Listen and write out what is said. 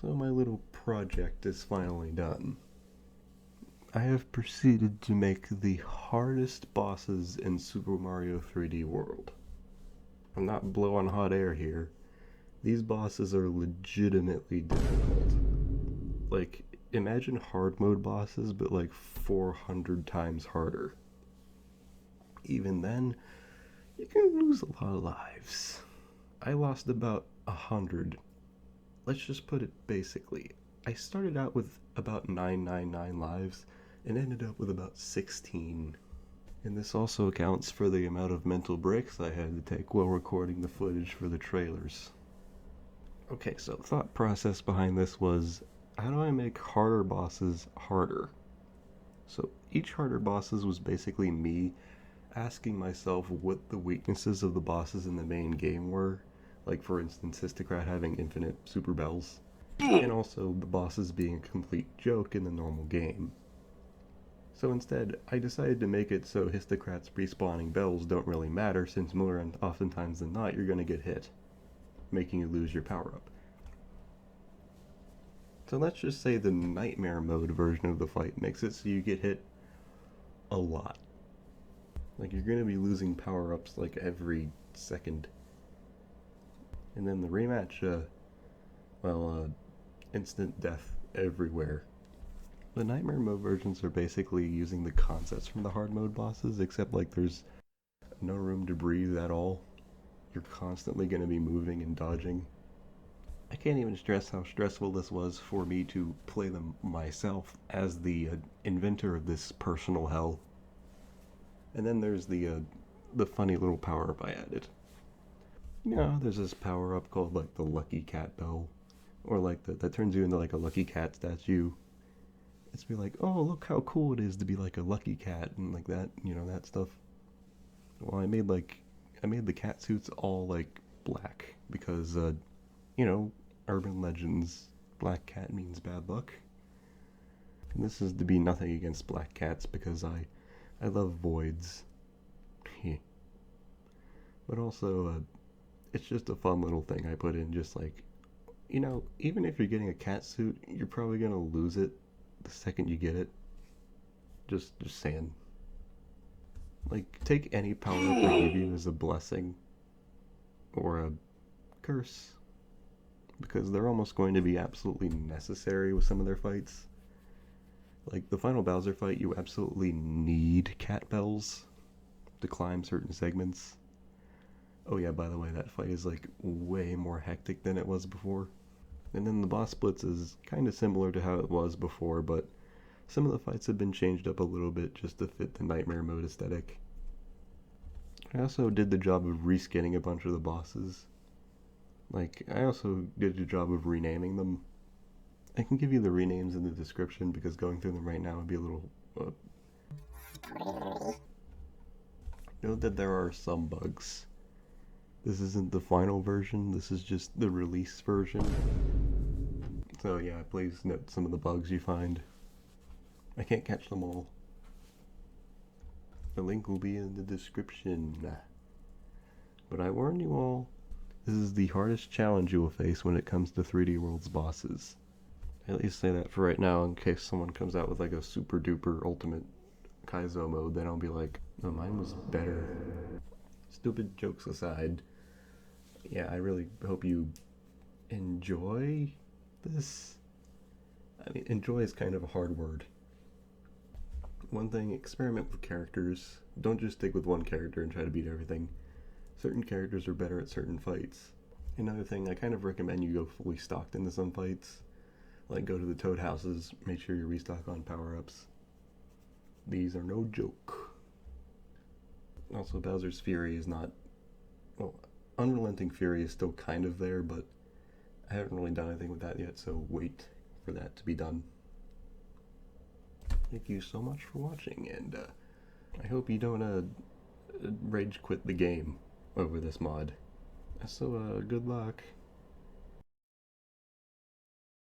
So my little project is finally done. I have proceeded to make the hardest bosses in Super Mario 3D World. I'm not blowing hot air here. These bosses are legitimately difficult. Like, imagine hard mode bosses, but like 400 times harder. Even then, you can lose a lot of lives. I lost about 100. Let's just put it basically. I started out with about 999 lives and ended up with about 16. And this also accounts for the amount of mental breaks I had to take while recording the footage for the trailers. Okay, so the thought process behind this was, how do I make harder bosses harder? So each harder bosses was basically me asking myself what the weaknesses of the bosses in the main game were. Like, for instance, Hisstocrat having infinite super bells, and also the bosses being a complete joke in the normal game. So instead, I decided to make it so Hisstocrats respawning bells don't really matter, since more oftentimes than not you're going to get hit, making you lose your power-up. So let's just say the Nightmare mode version of the fight makes it so you get hit a lot. Like, you're going to be losing power-ups like every second. And then the rematch, instant death everywhere. The Nightmare mode versions are basically using the concepts from the hard mode bosses, except like there's no room to breathe at all. You're constantly going to be moving and dodging. I can't even stress how stressful this was for me to play them myself as the inventor of this personal hell. And then there's the funny little power-up I added. You know, there's this power-up called like the Lucky Cat Bell, or like that turns you into like a Lucky Cat statue. It's be like, oh, look how cool it is to be like a lucky cat and like that, you know, that stuff. Well, I made the cat suits all like black because, you know, urban legends, black cat means bad luck. And this is to be nothing against black cats because I love voids. But also, it's just a fun little thing I put in, just like, you know, even if you're getting a cat suit, you're probably gonna lose it the second you get it. Just saying. Like, take any power up they give you as a blessing or a curse, because they're almost going to be absolutely necessary with some of their fights. Like the final Bowser fight, you absolutely need cat bells to climb certain segments. Oh yeah, by the way, that fight is like way more hectic than it was before. And then the boss splits is kind of similar to how it was before, but some of the fights have been changed up a little bit just to fit the Nightmare mode aesthetic. I also did the job of reskinning a bunch of the bosses. Like, I also did a job of renaming them. I can give you the renames in the description because going through them right now would be a little... Note that there are some bugs. This isn't the final version, this is just the release version. So yeah, please note some of the bugs you find. I can't catch them all. The link will be in the description. But I warn you all, this is the hardest challenge you will face when it comes to 3D World's bosses. I at least say that for right now in case someone comes out with like a super duper ultimate Kaizo mode, then I'll be like, no, mine was better. Stupid jokes aside, yeah, I really hope you enjoy this. I mean, enjoy is kind of a hard word. One thing, experiment with characters. Don't just stick with one character and try to beat everything. Certain characters are better at certain fights. Another thing, I kind of recommend you go fully stocked into some fights. Like, go to the Toad houses, make sure you restock on power-ups. These are no joke. Also, Bowser's Fury is not... Well, Unrelenting Fury is still kind of there, but I haven't really done anything with that yet, so wait for that to be done. Thank you so much for watching, and I hope you don't rage quit the game over this mod. So, good luck.